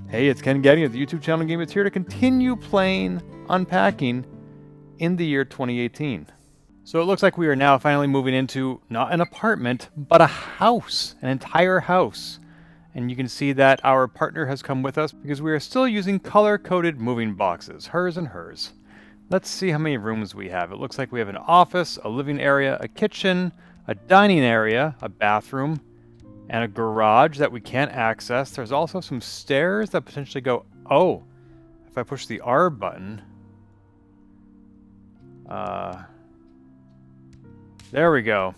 Hey, it's Ken Gagne of the YouTube channel Gamebits here to continue playing Unpacking in the year 2018. So it looks like we are now finally moving into not an apartment, but a house, an entire house. And you can see that our partner has come with us because we are still using color-coded moving boxes, hers and hers. Let's see how many rooms we have. It looks like we have an office, a living area, a kitchen, a dining area, a bathroom, and a garage that we can't access. There's also some stairs that potentially go... Oh, if I push the R button... there we go.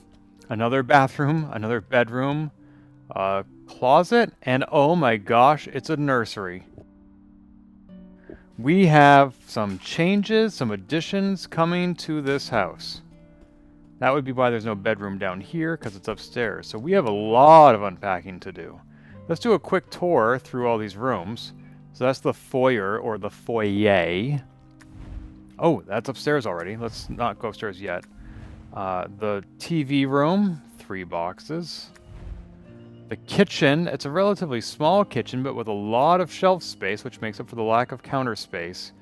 Another bathroom, another bedroom, a closet, and oh my gosh, it's a nursery. We have some changes, some additions coming to this house. That would be why there's no bedroom down here, because it's upstairs. So we have a lot of unpacking to do. Let's do a quick tour through all these rooms. So that's the foyer, or the foyer. Oh, that's upstairs already. Let's not go upstairs yet. The TV room, 3 boxes. The kitchen, it's a relatively small kitchen, but with a lot of shelf space, which makes up for the lack of counter space.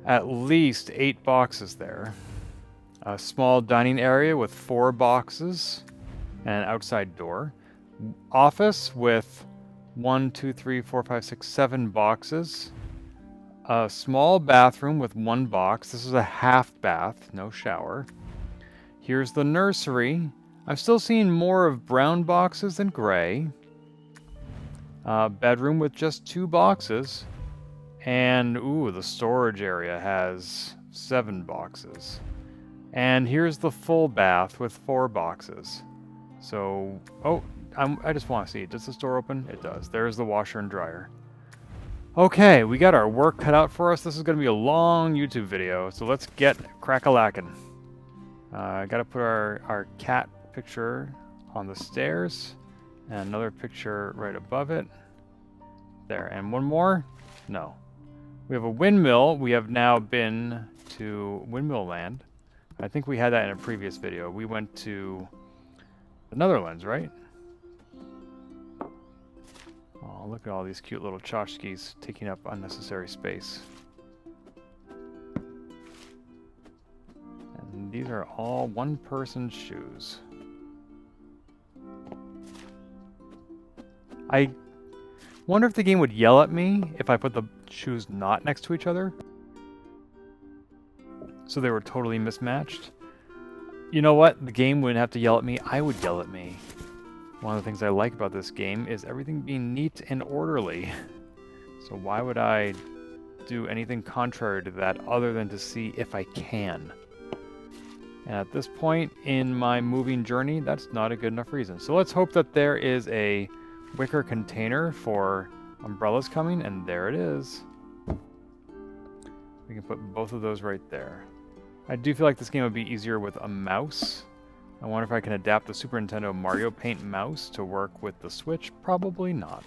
At least 8 boxes there. A small dining area with 4 boxes and an outside door. Office with 1, 2, 3, 4, 5, 6, 7 boxes. A small bathroom with 1 box. This is a half bath, no shower. Here's the nursery. I'm still seeing more of brown boxes than gray. Bedroom with just 2 boxes. And, ooh, the storage area has 7 boxes. And here's the full bath with 4 boxes. So, oh, I just want to see. Does this door open? It does. There's the washer and dryer. Okay, we got our work cut out for us. This is going to be a long YouTube video, so let's get crack-a-lackin'. I got to put our cat picture on the stairs, and another picture right above it. There, and one more? No. We have a windmill. We have now been to Windmill Land. I think we had that in a previous video. We went to the Netherlands, right? Oh, look at all these cute little tchotchkes taking up unnecessary space. And these are all one-person shoes. I wonder if the game would yell at me if I put the shoes not next to each other. So they were totally mismatched. You know what? The game wouldn't have to yell at me. I would yell at me. One of the things I like about this game is everything being neat and orderly. So why would I do anything contrary to that other than to see if I can? And at this point in my moving journey, that's not a good enough reason. So let's hope that there is a wicker container for umbrellas coming, and there it is. We can put both of those right there. I do feel like this game would be easier with a mouse. I wonder if I can adapt the Super Nintendo Mario Paint mouse to work with the Switch. Probably not.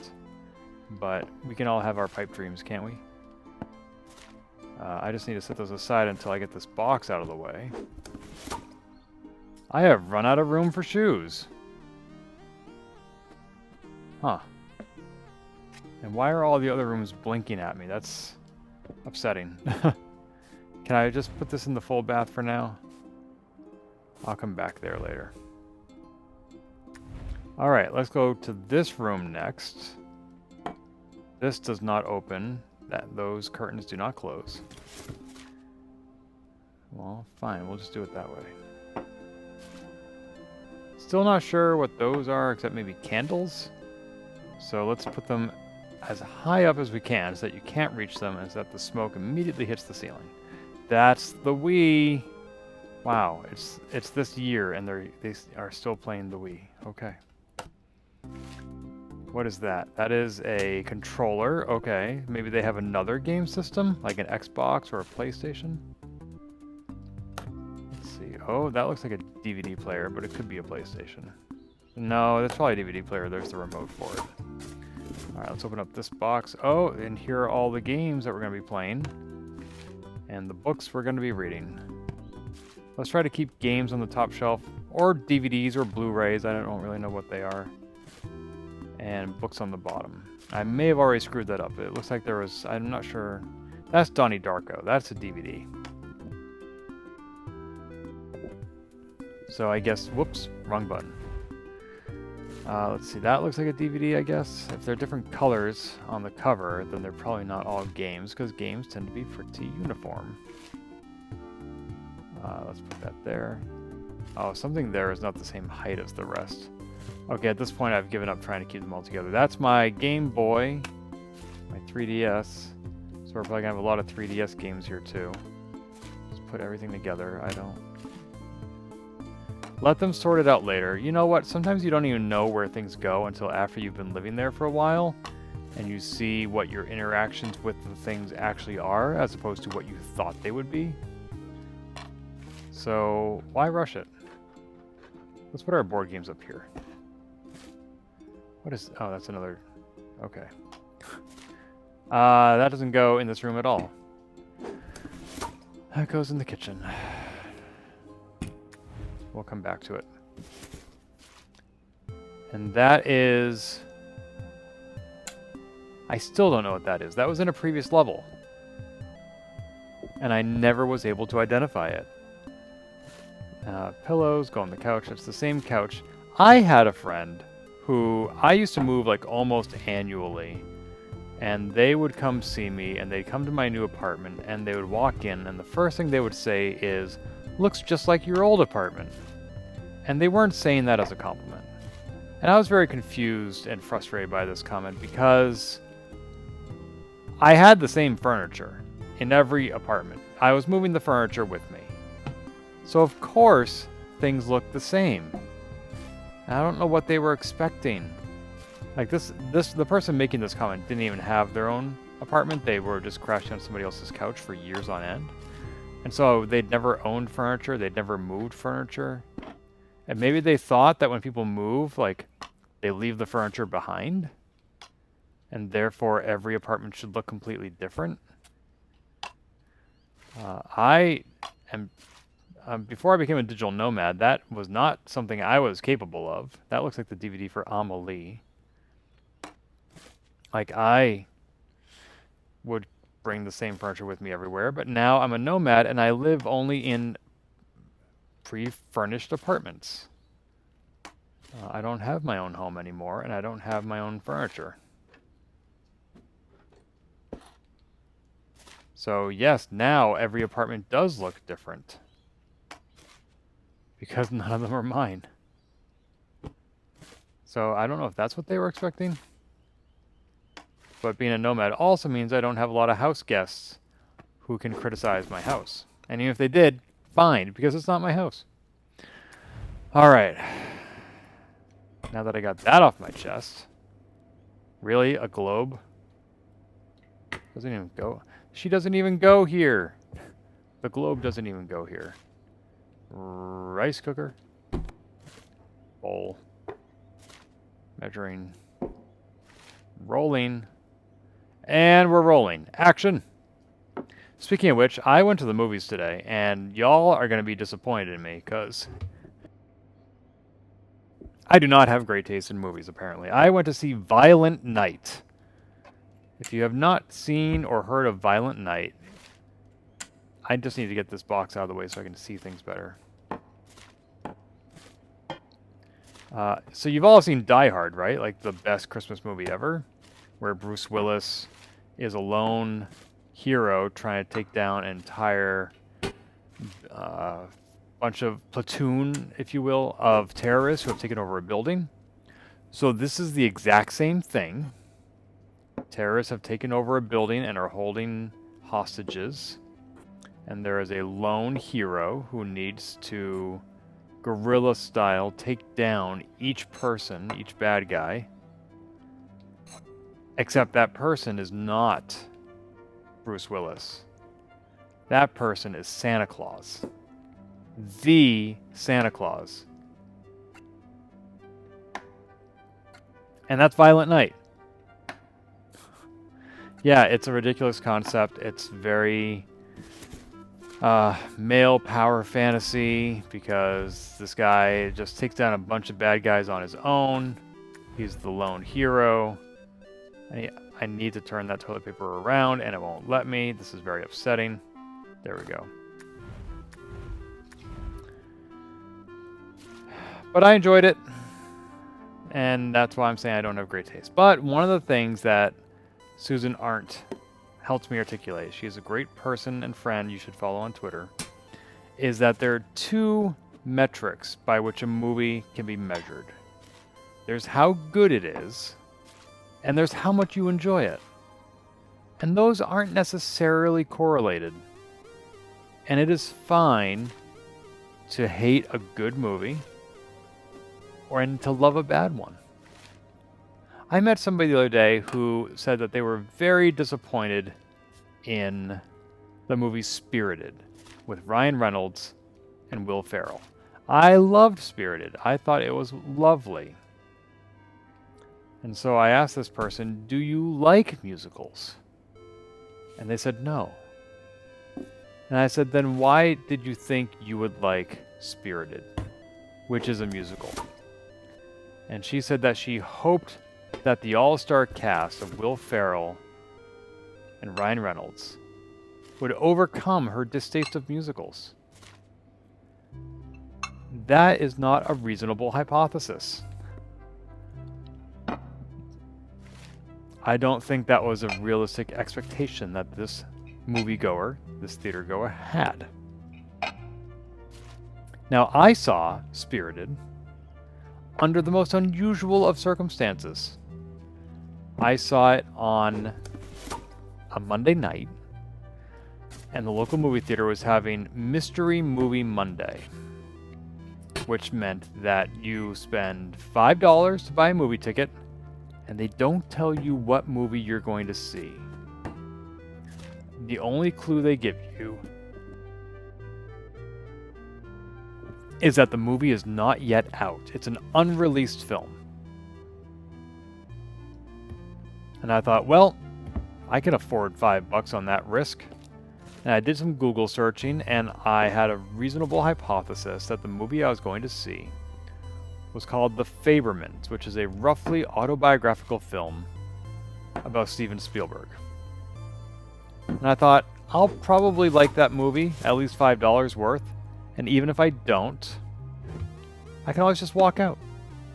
But we can all have our pipe dreams, can't we? I just need to set those aside until I get this box out of the way. I have run out of room for shoes. Huh. And why are all the other rooms blinking at me? That's upsetting. Can I just put this in the full bath for now? I'll come back there later. Alright, let's go to this room next. This does not open. Those curtains do not close. Well, fine. We'll just do it that way. Still not sure what those are, except maybe candles. So let's put them as high up as we can so that you can't reach them and so that the smoke immediately hits the ceiling. That's the Wii. Wow, it's this year and they are still playing the Wii. Okay. What is that? That is a controller. Okay, maybe they have another game system, like an Xbox or a PlayStation. Let's see. Oh, that looks like a DVD player, but it could be a PlayStation. No, that's probably a DVD player. There's the remote for it. All right, let's open up this box. Oh, and here are all the games that we're going to be playing. And the books we're going to be reading. Let's try to keep games on the top shelf, or DVDs or Blu-rays. I don't really know what they are. And books on the bottom. I may have already screwed that up. It looks like there was... I'm not sure. That's Donnie Darko. That's a DVD. So I guess... Whoops. Wrong button. Let's see. That looks like a DVD, I guess. If they're different colors on the cover, then they're probably not all games, because games tend to be pretty uniform. Let's put that there. Oh, something there is not the same height as the rest. Okay, at this point I've given up trying to keep them all together. That's my Game Boy, my 3DS. So we're probably going to have a lot of 3DS games here too. Just put everything together. I don't... Let them sort it out later. You know what? Sometimes you don't even know where things go until after you've been living there for a while, and you see what your interactions with the things actually are, as opposed to what you thought they would be. So, why rush it? Let's put our board games up here. What is... Oh, that's another... Okay. That doesn't go in this room at all. That goes in the kitchen. We'll come back to it. And that is... I still don't know what that is. That was in a previous level. And I never was able to identify it. Pillows go on the couch. It's the same couch. I had a friend who I used to move like almost annually. And they would come see me, and they'd come to my new apartment, and they would walk in, and the first thing they would say is, "Looks just like your old apartment." And they weren't saying that as a compliment. And I was very confused and frustrated by this comment because I had the same furniture in every apartment. I was moving the furniture with me. So of course, things looked the same. And I don't know what they were expecting. Like the person making this comment didn't even have their own apartment. They were just crashing on somebody else's couch for years on end. And so they'd never owned furniture. They'd never moved furniture. And maybe they thought that when people move, like, they leave the furniture behind. And therefore, every apartment should look completely different. Before I became a digital nomad, that was not something I was capable of. That looks like the DVD for Amelie. Like, I would bring the same furniture with me everywhere, but now I'm a nomad and I live only in pre-furnished apartments. I don't have my own home anymore, and I don't have my own furniture. So yes, now every apartment does look different. Because none of them are mine. So I don't know if that's what they were expecting. But being a nomad also means I don't have a lot of house guests who can criticize my house. And even if they did, fine, because it's not my house. Alright. Now that I got that off my chest. Really? A globe? Doesn't even go. She doesn't even go here. The globe doesn't even go here. Rice cooker. Bowl. Measuring. Rolling. And we're rolling. Action! Speaking of which, I went to the movies today, and y'all are going to be disappointed in me, because I do not have great taste in movies, apparently. I went to see Violent Night. If you have not seen or heard of Violent Night, I just need to get this box out of the way so I can see things better. So you've all seen Die Hard, right? Like the best Christmas movie ever, where Bruce Willis is a lone hero trying to take down an entire bunch of platoon, if you will, of terrorists who have taken over a building. So this is the exact same thing. Terrorists have taken over a building and are holding hostages. And there is a lone hero who needs to, guerrilla style, take down each person, each bad guy. Except that person is not Bruce Willis. That person is Santa Claus. The Santa Claus. And that's Violent Night. Yeah, it's a ridiculous concept. It's very male power fantasy because this guy just takes down a bunch of bad guys on his own. He's the lone hero. I need to turn that toilet paper around, and it won't let me. This is very upsetting. There we go. But I enjoyed it, and that's why I'm saying I don't have great taste. But one of the things that Susan Arndt helped me articulate, she is a great person and friend you should follow on Twitter, is that there are two metrics by which a movie can be measured. There's how good it is, and there's how much you enjoy it. And those aren't necessarily correlated. And it is fine to hate a good movie or to love a bad one. I met somebody the other day who said that they were very disappointed in the movie Spirited with Ryan Reynolds and Will Ferrell. I loved Spirited. I thought it was lovely. And so I asked this person, do you like musicals? And they said no. And I said, then why did you think you would like Spirited, which is a musical? And she said that she hoped that the all-star cast of Will Ferrell and Ryan Reynolds would overcome her distaste of musicals. That is not a reasonable hypothesis. I don't think that was a realistic expectation that this moviegoer, this theatergoer, had. Now, I saw Spirited under the most unusual of circumstances. I saw it on a Monday night, and the local movie theater was having Mystery Movie Monday, which meant that you spend $5 to buy a movie ticket, and they don't tell you what movie you're going to see. The only clue they give you is that the movie is not yet out. It's an unreleased film. And I thought, well, I can afford $5 on that risk. And I did some Google searching, and I had a reasonable hypothesis that the movie I was going to see was called The Fabelmans, which is a roughly autobiographical film about Steven Spielberg. And I thought, I'll probably like that movie, at least $5 worth, and even if I don't, I can always just walk out,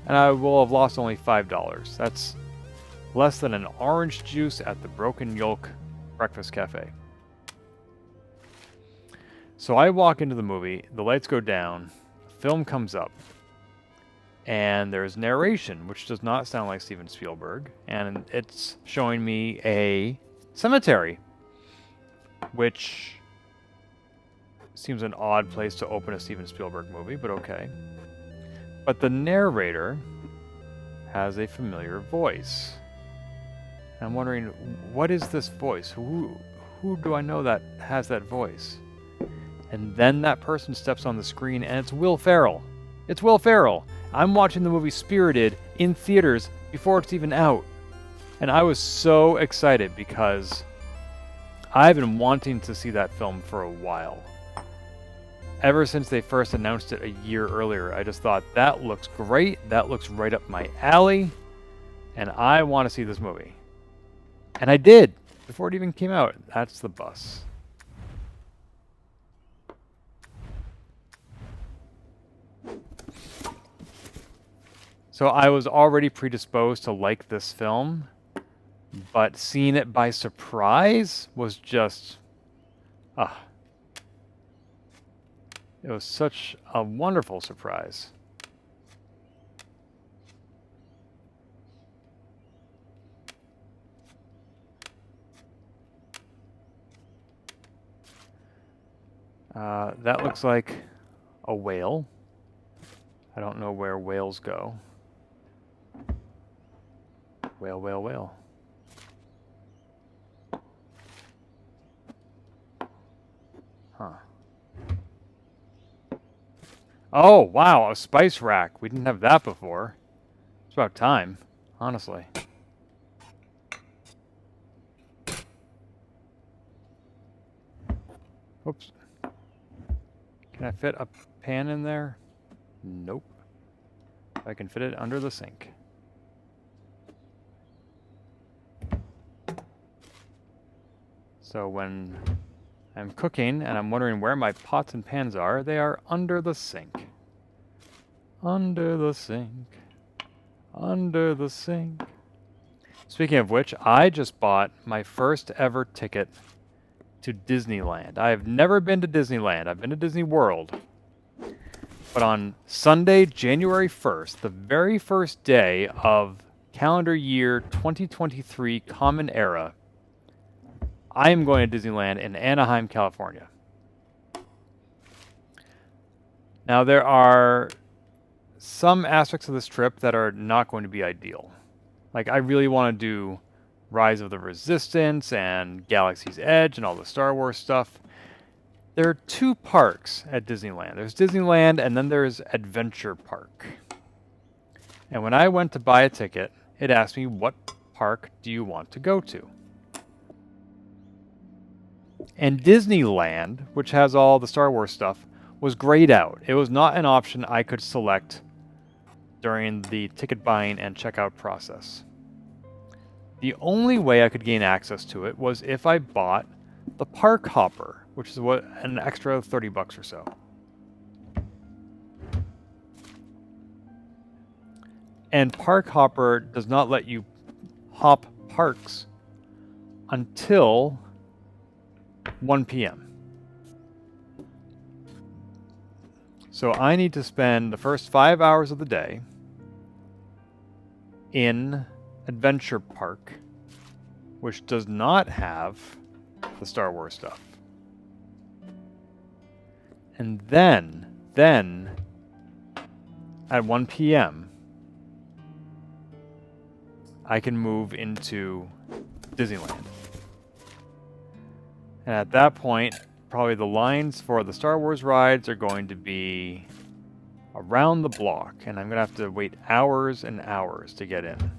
and I will have lost only $5. That's less than an orange juice at the Broken Yolk Breakfast Cafe. So I walk into the movie, the lights go down, film comes up, and there's narration, which does not sound like Steven Spielberg, and it's showing me a cemetery, which seems an odd place to open a Steven Spielberg movie, but okay. But the narrator has a familiar voice. And I'm wondering, what is this voice? Who do I know that has that voice? And then that person steps on the screen, and it's Will Ferrell. It's Will Ferrell. I'm watching the movie Spirited in theaters before it's even out. And I was so excited because I've been wanting to see that film for a while. Ever since they first announced it a year earlier, I just thought, that looks great. That looks right up my alley. And I want to see this movie. And I did, before it even came out. That's the bus. So I was already predisposed to like this film, but seeing it by surprise was just, it was such a wonderful surprise. That looks like a whale. I don't know where whales go. Whale, whale, whale. Huh. Oh, wow, a spice rack. We didn't have that before. It's about time, honestly. Oops. Can I fit a pan in there? Nope. I can fit it under the sink. So when I'm cooking and I'm wondering where my pots and pans are, they are under the sink. Under the sink. Under the sink. Speaking of which, I just bought my first ever ticket to Disneyland. I have never been to Disneyland. I've been to Disney World. But on Sunday, January 1st, the very first day of calendar year 2023 Common Era, I am going to Disneyland in Anaheim, California. Now, there are some aspects of this trip that are not going to be ideal. Like, I really want to do Rise of the Resistance and Galaxy's Edge and all the Star Wars stuff. There are two parks at Disneyland. There's Disneyland and then there's Adventure Park. And when I went to buy a ticket, it asked me, what park do you want to go to? And Disneyland, which has all the Star Wars stuff, was grayed out. It was not an option I could select during the ticket buying and checkout process. The only way I could gain access to it was if I bought the Park Hopper, which is what an extra $30 or so. And Park Hopper does not let you hop parks until 1 p.m. So I need to spend the first 5 hours of the day in Adventure Park, which does not have the Star Wars stuff. And then at 1 p.m., I can move into Disneyland. And at that point, probably the lines for the Star Wars rides are going to be around the block, and I'm going to have to wait hours and hours to get in.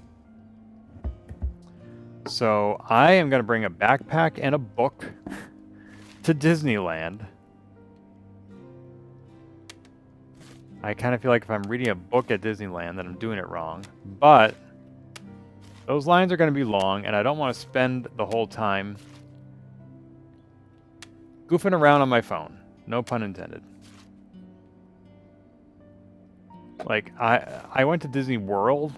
So I am going to bring a backpack and a book to Disneyland. I kind of feel like if I'm reading a book at Disneyland, then I'm doing it wrong. But those lines are going to be long, and I don't want to spend the whole time goofing around on my phone. No pun intended. Like, I went to Disney World,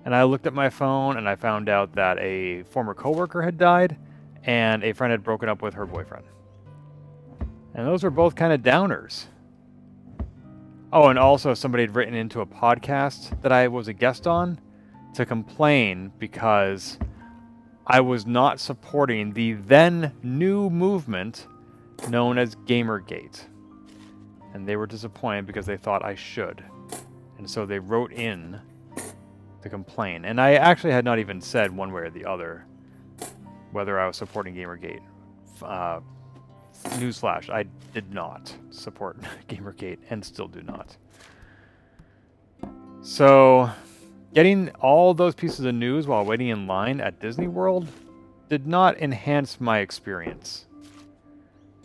and I looked at my phone, and I found out that a former coworker had died, and a friend had broken up with her boyfriend. And those were both kind of downers. Oh, and also somebody had written into a podcast that I was a guest on to complain because I was not supporting the then new movement known as Gamergate. And they were disappointed because they thought I should. And so they wrote in to complain. And I actually had not even said one way or the other whether I was supporting Gamergate. Newsflash, I did not support Gamergate and still do not. So, getting all those pieces of news while waiting in line at Disney World did not enhance my experience.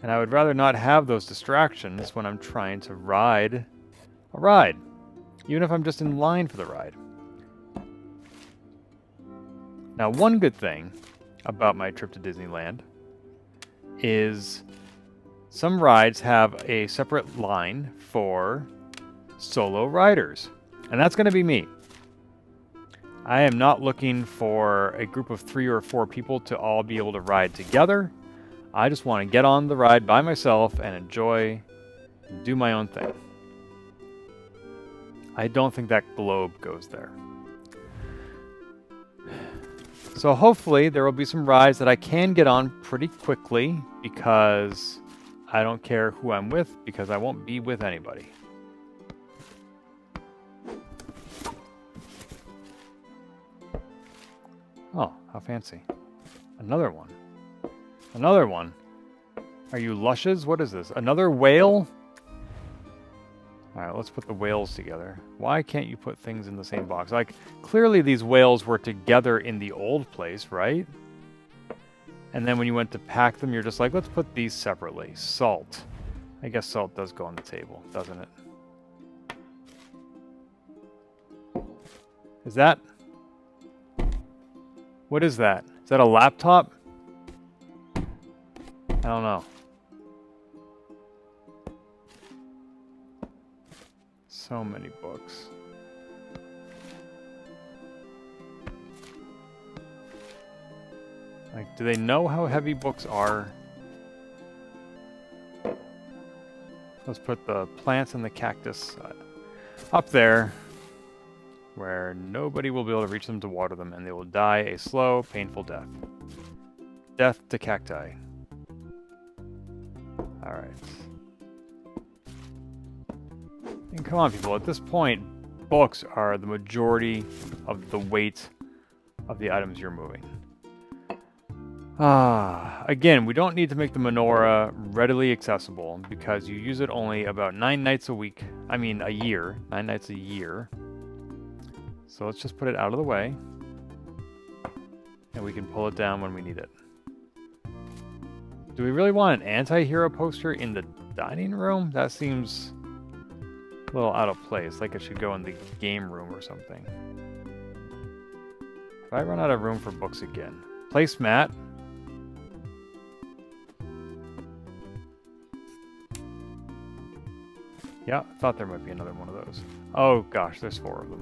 And I would rather not have those distractions when I'm trying to ride a ride, even if I'm just in line for the ride. Now, one good thing about my trip to Disneyland is some rides have a separate line for solo riders, and that's going to be me. I am not looking for a group of 3 or 4 people to all be able to ride together. I just want to get on the ride by myself and enjoy and do my own thing. I don't think that globe goes there. So hopefully there will be some rides that I can get on pretty quickly because I don't care who I'm with because I won't be with anybody. Oh, how fancy. Another one. Another one. Are you lushes? What is this? Another whale? Alright, let's put the whales together. Why can't you put things in the same box? Like, clearly these whales were together in the old place, right? And then when you went to pack them, you're just like, let's put these separately. Salt. I guess salt does go on the table, doesn't it? Is that... What is that? Is that a laptop? I don't know. So many books. Like, do they know how heavy books are? Let's put the plants and the cactus up there, where nobody will be able to reach them to water them, and they will die a slow, painful death. Death to cacti. Alright. And come on, people, at this point, books are the majority of the weight of the items you're moving. Again, we don't need to make the menorah readily accessible because you use it only about 9 nights a week. I mean, a year. 9 nights a year. So let's just put it out of the way. And we can pull it down when we need it. Do we really want an anti-hero poster in the dining room? That seems a little out of place. Like it should go in the game room or something. If I run out of room for books again. Placemat. Yeah, I thought there might be another one of those. Oh gosh, there's 4 of them.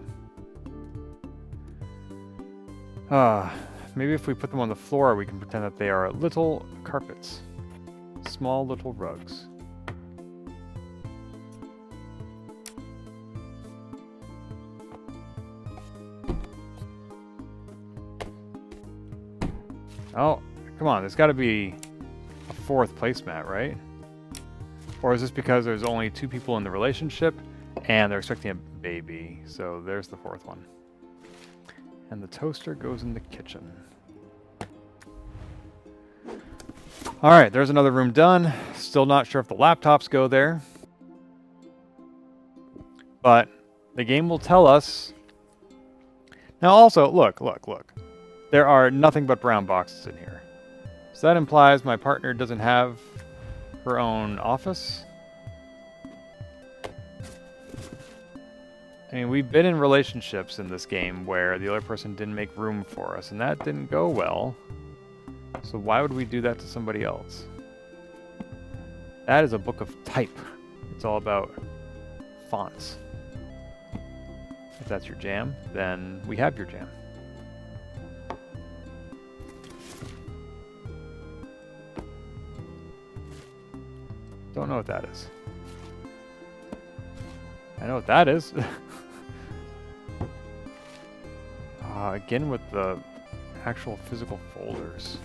Maybe if we put them on the floor, we can pretend that they are little carpets. Small little rugs. Oh, come on, there's got to be a 4th placemat, right? Or is this because there's only 2 people in the relationship and they're expecting a baby? So there's the 4th one. And the toaster goes in the kitchen. Alright, there's another room done. Still not sure if the laptops go there. But the game will tell us. Now also, look. There are nothing but brown boxes in here. So that implies my partner doesn't have her own office. I mean, we've been in relationships in this game where the other person didn't make room for us, and that didn't go well. So why would we do that to somebody else? That is a book of type. It's all about fonts. If that's your jam, then we have your jam. Don't know what that is. I know what that is. Again with the actual physical folders.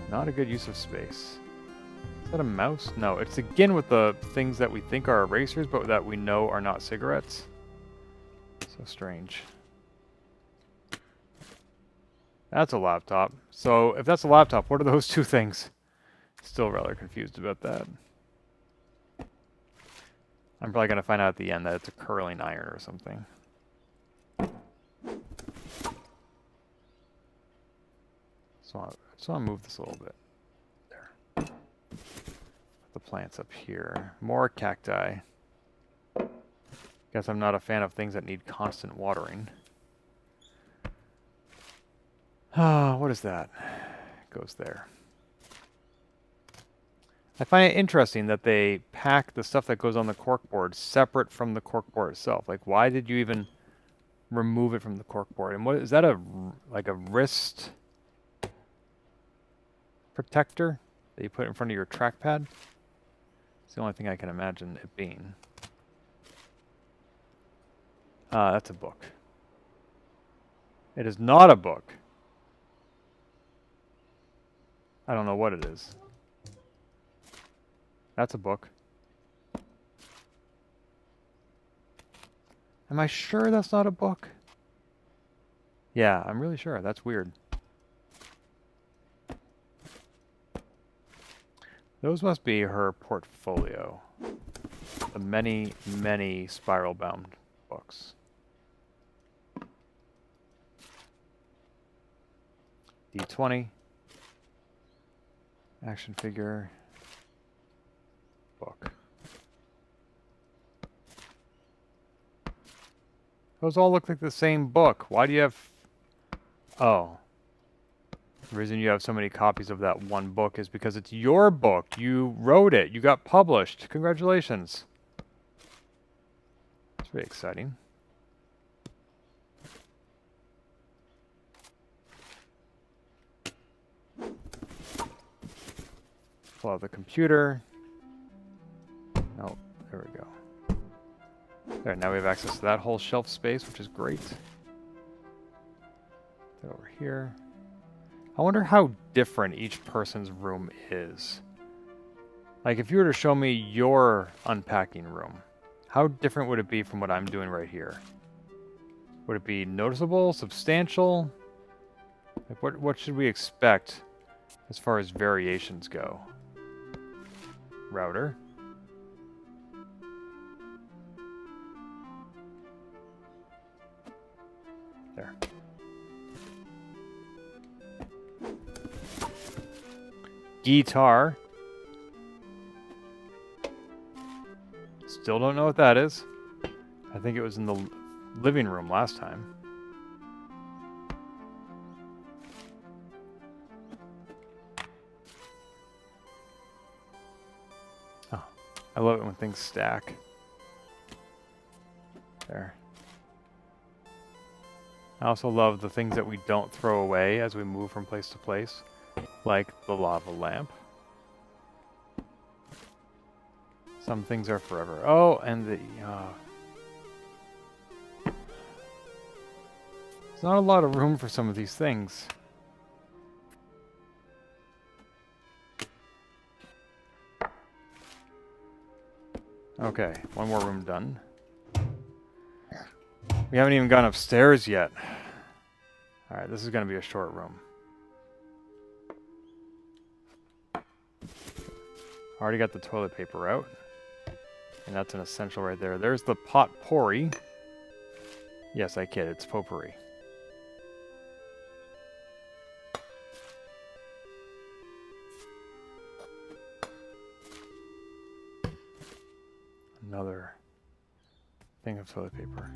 Not a good use of space. Is that a mouse? No, it's again with the things that we think are erasers, but that we know are not cigarettes. So strange. That's a laptop. So if that's a laptop, what are those 2 things? Still rather confused about that. I'm probably going to find out at the end that it's a curling iron or something. So I'll move this a little bit. There. Put the plants up here. More cacti. Guess I'm not a fan of things that need constant watering. What is that? Goes there. I find it interesting that they pack the stuff that goes on the corkboard separate from the corkboard itself. Like, why did you even remove it from the corkboard? And what is that, like a wrist protector that you put in front of your trackpad? It's the only thing I can imagine it being. That's a book. It is not a book. I don't know what it is. That's a book. Am I sure that's not a book? Yeah, I'm really sure. That's weird. Those must be her portfolio. The many, many spiral-bound books. D20. Action figure. Book. Those all look like the same book. Why do you have... Oh. The reason you have so many copies of that one book is because it's your book. You wrote it. You got published. Congratulations. It's really exciting. Pull out the computer. Oh, there we go. There, now we have access to that whole shelf space, which is great. Put that over here. I wonder how different each person's room is. Like, if you were to show me your unpacking room, how different would it be from what I'm doing right here? Would it be noticeable, substantial? Like, what should we expect as far as variations go? Router. There. Guitar. Still don't know what that is. I think it was in the living room last time. Oh, I love it when things stack. There. I also love the things that we don't throw away as we move from place to place, like the lava lamp. Some things are forever. Oh, and the... there's not a lot of room for some of these things. Okay, one more room done. We haven't even gone upstairs yet. Alright, this is going to be a short room. Already got the toilet paper out. And that's an essential right there. There's the potpourri. Yes, I kid. It's potpourri. Another thing of toilet paper.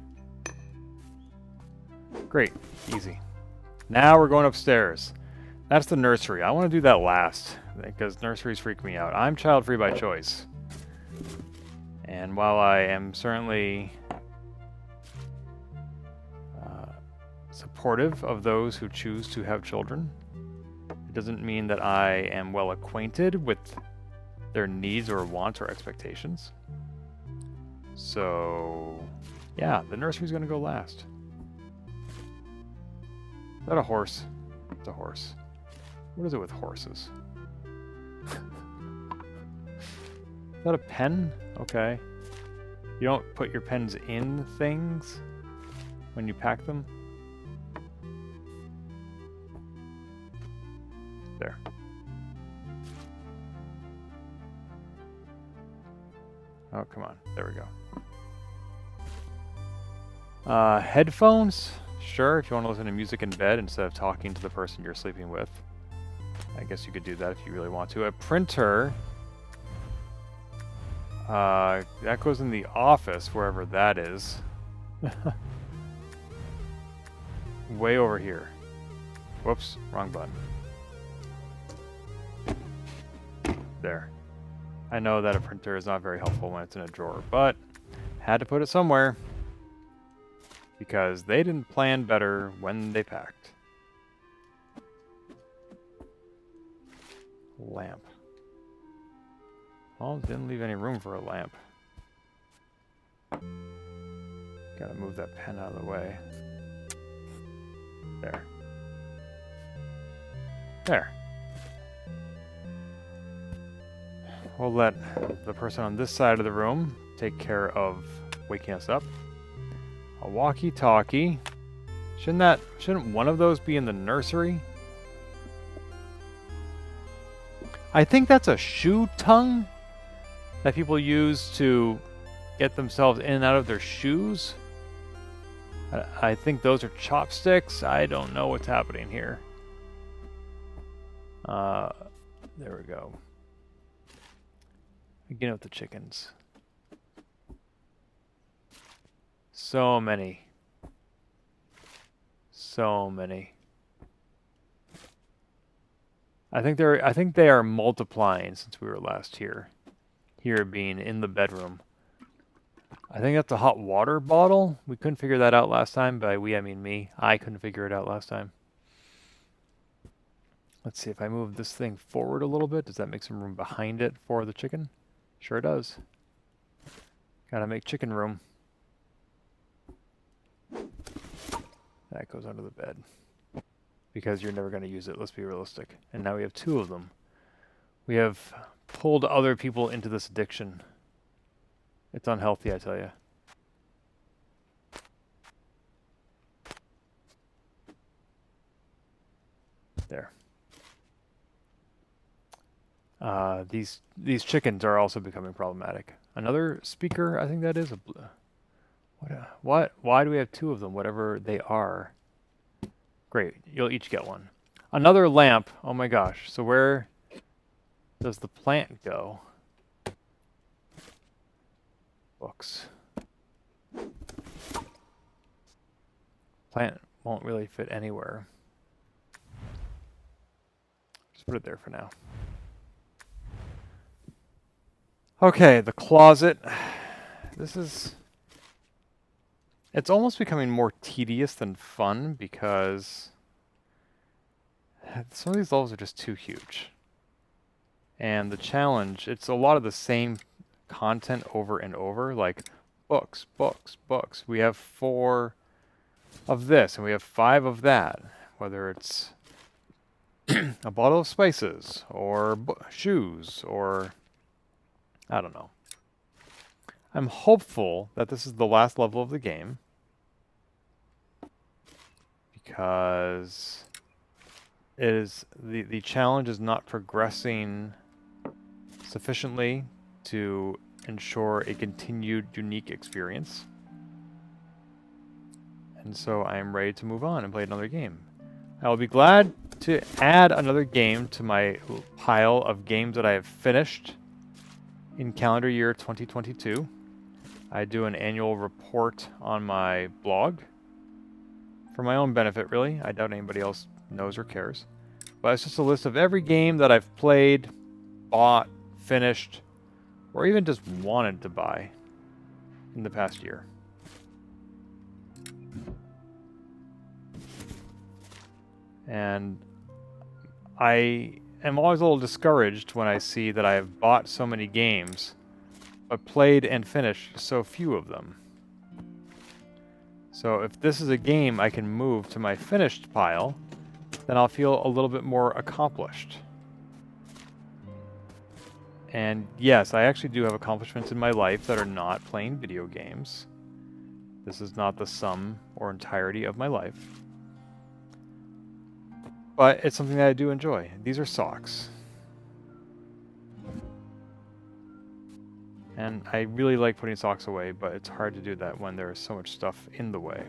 Great. Easy. Now we're going upstairs. That's the nursery. I want to do that last, because nurseries freak me out. I'm child-free by choice. And while I am certainly supportive of those who choose to have children, it doesn't mean that I am well acquainted with their needs or wants or expectations. So, yeah, the nursery's going to go last. Is that a horse? It's a horse. What is it with horses? Is that a pen? Okay. You don't put your pens in things when you pack them? There. Oh, come on. There we go. Headphones? Sure, if you want to listen to music in bed instead of talking to the person you're sleeping with. I guess you could do that if you really want to. A printer. That goes in the office, wherever that is. Way over here. Whoops, wrong button. There. I know that a printer is not very helpful when it's in a drawer, but had to put it somewhere. Because they didn't plan better when they packed. Lamp. Well, didn't leave any room for a lamp. Gotta move that pen out of the way. There. There. We'll let the person on this side of the room take care of waking us up. A walkie-talkie. Shouldn't one of those be in the nursery? I think that's a shoe tongue that people use to get themselves in and out of their shoes. I think those are chopsticks. I don't know what's happening here. There we go. Again with the chickens. So many. So many. I think they are multiplying since we were last here. Here being in the bedroom. I think that's a hot water bottle. We couldn't figure that out last time. By we, I mean me. I couldn't figure it out last time. Let's see if I move this thing forward a little bit. Does that make some room behind it for the chicken? Sure does. Gotta make chicken room. That goes under the bed. Because you're never going to use it, let's be realistic. And now we have 2 of them. We have pulled other people into this addiction. It's unhealthy, I tell you. There. These chickens are also becoming problematic. Another speaker, I think that is. Why do we have 2 of them, whatever they are? Great, you'll each get one. Another lamp, oh my gosh. So where does the plant go? Books. Plant won't really fit anywhere. Just put it there for now. Okay, the closet. It's almost becoming more tedious than fun because some of these levels are just too huge. And the challenge, it's a lot of the same content over and over, like books, books, books. We have 4 of this and we have 5 of that, whether it's a bottle of spices or shoes or I don't know. I'm hopeful that this is the last level of the game because it is the challenge is not progressing sufficiently to ensure a continued unique experience. And so I am ready to move on and play another game. I will be glad to add another game to my pile of games that I have finished in calendar year 2022. I do an annual report on my blog for my own benefit, really. I doubt anybody else knows or cares. But it's just a list of every game that I've played, bought, finished, or even just wanted to buy in the past year. And I am always a little discouraged when I see that I have bought so many games, but played and finished so few of them. So if this is a game I can move to my finished pile, then I'll feel a little bit more accomplished. And yes, I actually do have accomplishments in my life that are not playing video games. This is not the sum or entirety of my life. But it's something that I do enjoy. These are socks. And I really like putting socks away, but it's hard to do that when there is so much stuff in the way.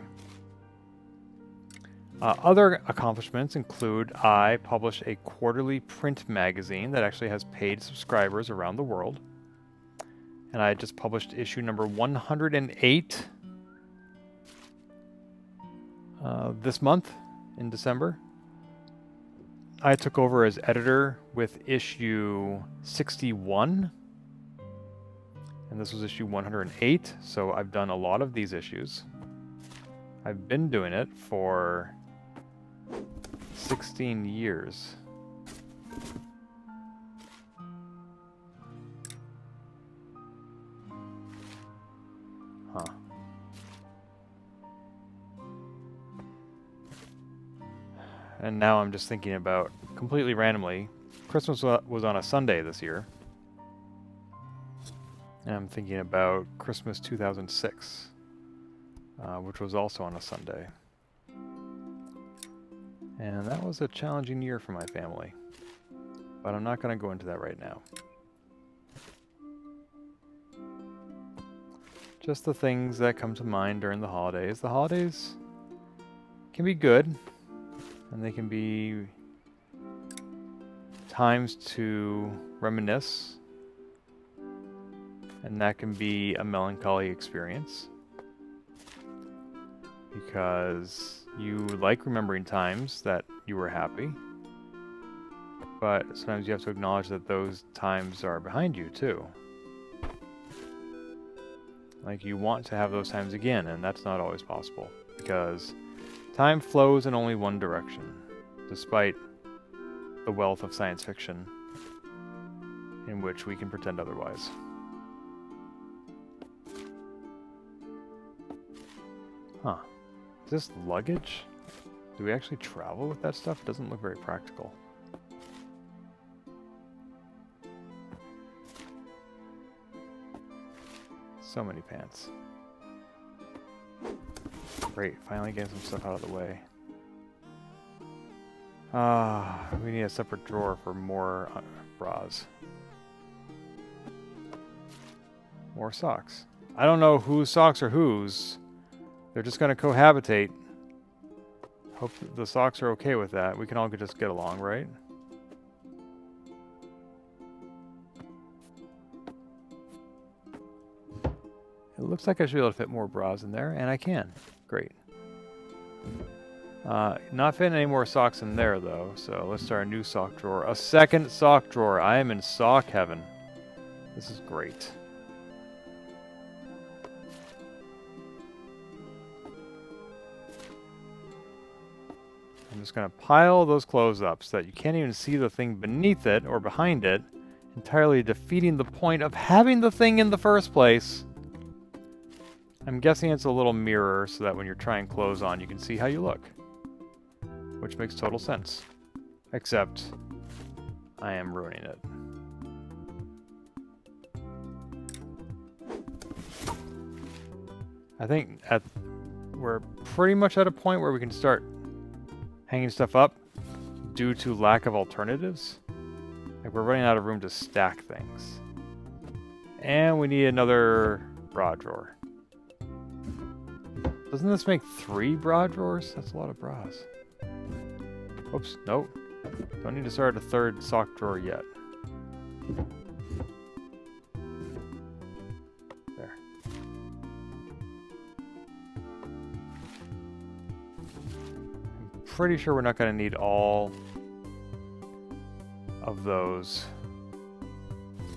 Other accomplishments include I publish a quarterly print magazine that actually has paid subscribers around the world. And I just published issue number 108 this month in December. I took over as editor with issue 61. And this was issue 108, so I've done a lot of these issues. I've been doing it for 16 years. Huh. And now I'm just thinking about, completely randomly, Christmas was on a Sunday this year. And I'm thinking about Christmas 2006, which was also on a Sunday. And that was a challenging year for my family. But I'm not going to go into that right now. Just the things that come to mind during the holidays. The holidays can be good, and they can be times to reminisce. And that can be a melancholy experience because you like remembering times that you were happy. But sometimes you have to acknowledge that those times are behind you, too. Like, you want to have those times again, and that's not always possible. Because time flows in only one direction, despite the wealth of science fiction in which we can pretend otherwise. Huh. Is this luggage? Do we actually travel with that stuff? It doesn't look very practical. So many pants. Great, finally getting some stuff out of the way. We need a separate drawer for more bras. More socks. I don't know whose socks are whose. They're just going to cohabitate. Hope the socks are okay with that. We can all just get along, right? It looks like I should be able to fit more bras in there, and I can. Great. Not fitting any more socks in there, though, so let's start a new sock drawer. A second sock drawer. I am in sock heaven. This is great. I'm just going to pile those clothes up so that you can't even see the thing beneath it or behind it, entirely defeating the point of having the thing in the first place. I'm guessing it's a little mirror so that when you're trying clothes on, you can see how you look. Which makes total sense. Except, I am ruining it. I think we're pretty much at a point where we can start hanging stuff up due to lack of alternatives. Like, we're running out of room to stack things. And we need another bra drawer. Doesn't this make 3 bra drawers? That's a lot of bras. Oops, nope. Don't need to start a third sock drawer yet. There. I'm pretty sure we're not going to need all of those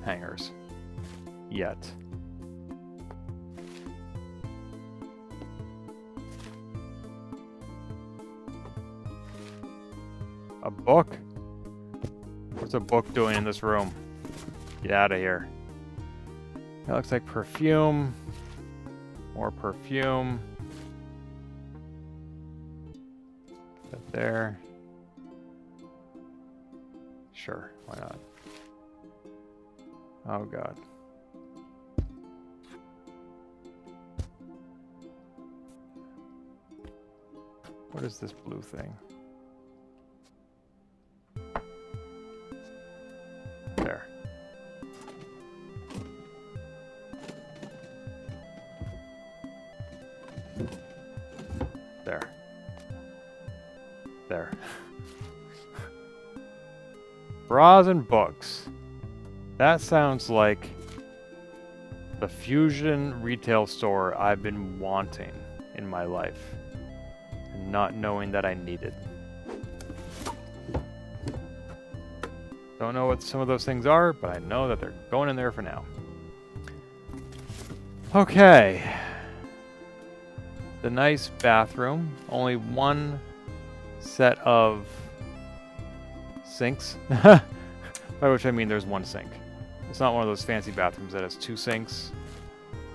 hangers yet. A book? What's a book doing in this room? Get out of here. That looks like perfume. More perfume. Put there. Sure, why not? Oh god. What is this blue thing? There. There. There. Bras and books. That sounds like the fusion retail store I've been wanting in my life and not knowing that I needed. Don't know what some of those things are, but I know that they're going in there for now. Okay. The nice bathroom. Only one set of sinks. By which I mean there's one sink. It's not one of those fancy bathrooms that has 2 sinks.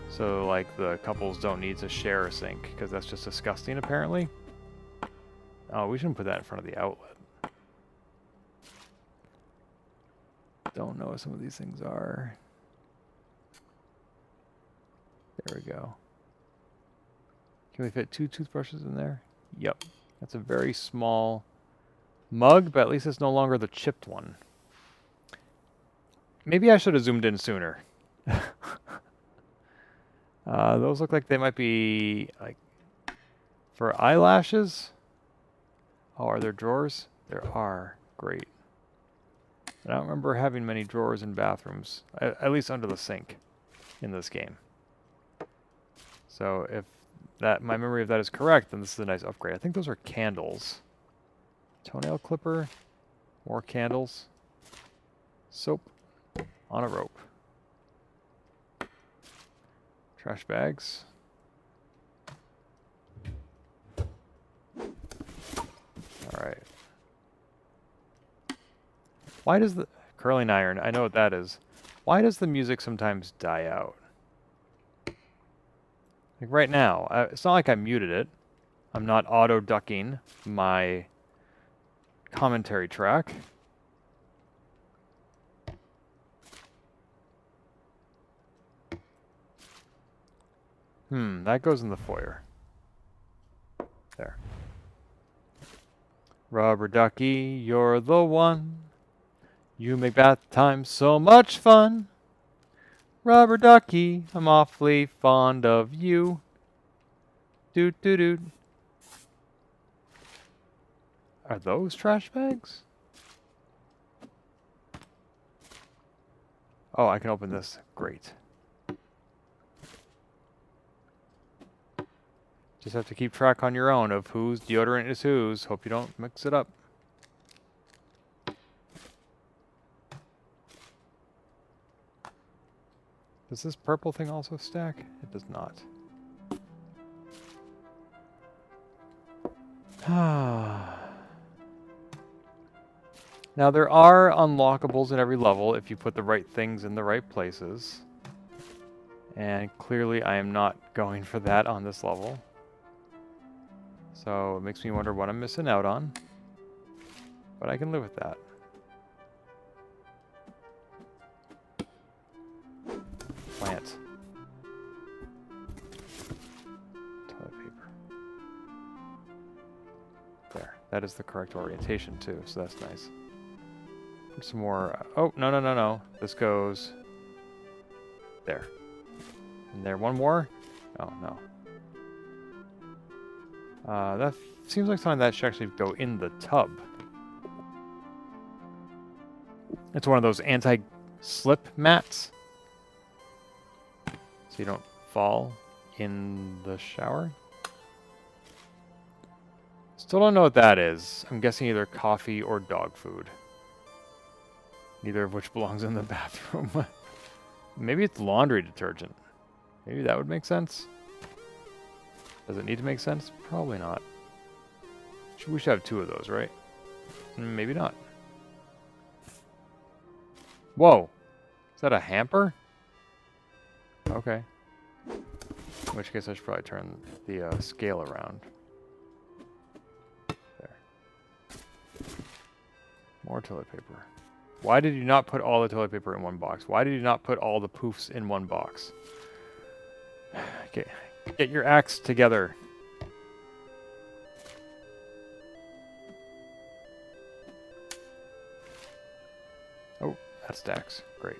So, like, the couples don't need to share a sink, because that's just disgusting, apparently. Oh, we shouldn't put that in front of the outlet. Don't know what some of these things are. There we go. Can we fit 2 toothbrushes in there? Yep. That's a very small mug, but at least it's no longer the chipped one. Maybe I should have zoomed in sooner. Those look like they might be, like, for eyelashes. Oh, are there drawers? There are. Great. I don't remember having many drawers in bathrooms, at least under the sink in this game. So if my memory of that is correct, then this is a nice upgrade. I think those are candles. Toenail clipper, more candles. Soap on a rope. Trash bags. Alright. Why does the... Curling iron, I know what that is. Why does the music sometimes die out? Like right now, it's not like I muted it. I'm not auto-ducking my commentary track. That goes in the foyer. There. Rubber ducky, you're the one. You make bath time so much fun. Rubber ducky, I'm awfully fond of you. Doot doot doot. Are those trash bags? Oh, I can open this. Great. Just have to keep track on your own of whose deodorant is whose. Hope you don't mix it up. Does this purple thing also stack? It does not. Now there are unlockables in every level if you put the right things in the right places. And clearly I am not going for that on this level. So it makes me wonder what I'm missing out on. But I can live with that. Plant. Toilet paper. There. That is the correct orientation too, so that's nice. Put some more... oh, no, no, no, no. This goes... there. And there. One more? Oh, no. That seems like something that should actually go in the tub. It's one of those anti-slip mats. So you don't fall in the shower. Still don't know what that is. I'm guessing either coffee or dog food. Neither of which belongs in the bathroom. Maybe it's laundry detergent. Maybe that would make sense. Does it need to make sense? Probably not. We should have two of those, right? Maybe not. Whoa! Is that a hamper? Okay. In which case I should probably turn the scale around. There. More toilet paper. Why did you not put all the toilet paper in one box? Why did you not put all the poofs in one box? Okay. Get your axe together. Oh, that stacks. Great.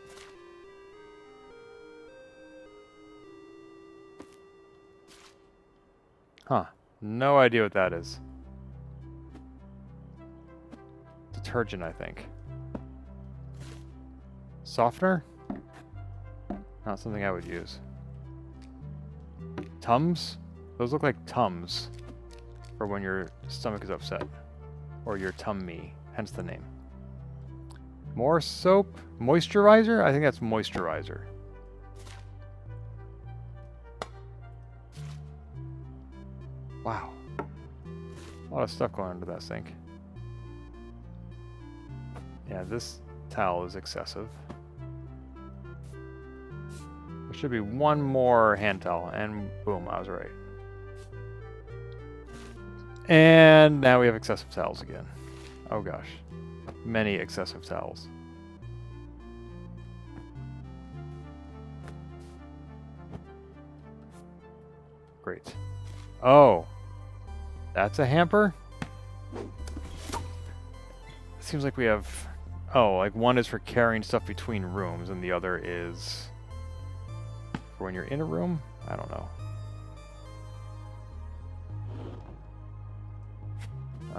Huh. No idea what that is. Detergent, I think. Softener? Not something I would use. Tums? Those look like Tums for when your stomach is upset. Or your tummy, hence the name. More soap? Moisturizer? I think that's moisturizer. Wow. A lot of stuff going under that sink. Yeah, this towel is excessive. There should be one more hand towel, and boom, I was right. And now we have excessive towels again. Oh gosh. Many excessive towels. Great. Oh. That's a hamper? Seems like we have... oh, like one is for carrying stuff between rooms, and the other is for when you're in a room? I don't know.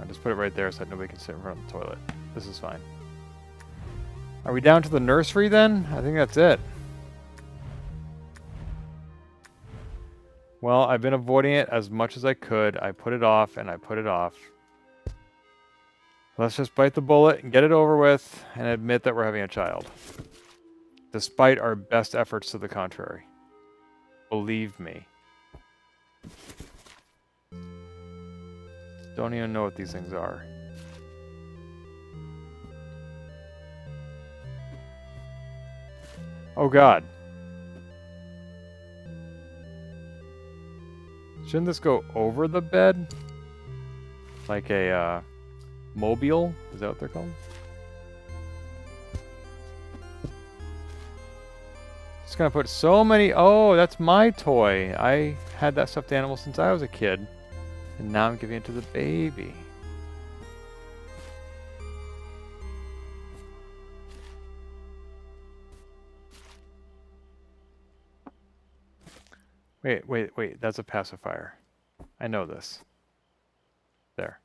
Just put it right there so that nobody can sit in front of the toilet. This is fine. Are we down to the nursery then? I think that's it. Well, I've been avoiding it as much as I could. I put it off and I put it off. Let's just bite the bullet and get it over with and admit that we're having a child. Despite our best efforts to the contrary. Believe me. Don't even know what these things are. Oh God. Shouldn't this go over the bed? Like a mobile? Is that what they're called? Just gonna put so many... Oh, that's my toy. I had that stuffed animal since I was a kid. And now I'm giving it to the baby. Wait. That's a pacifier. I know this. There.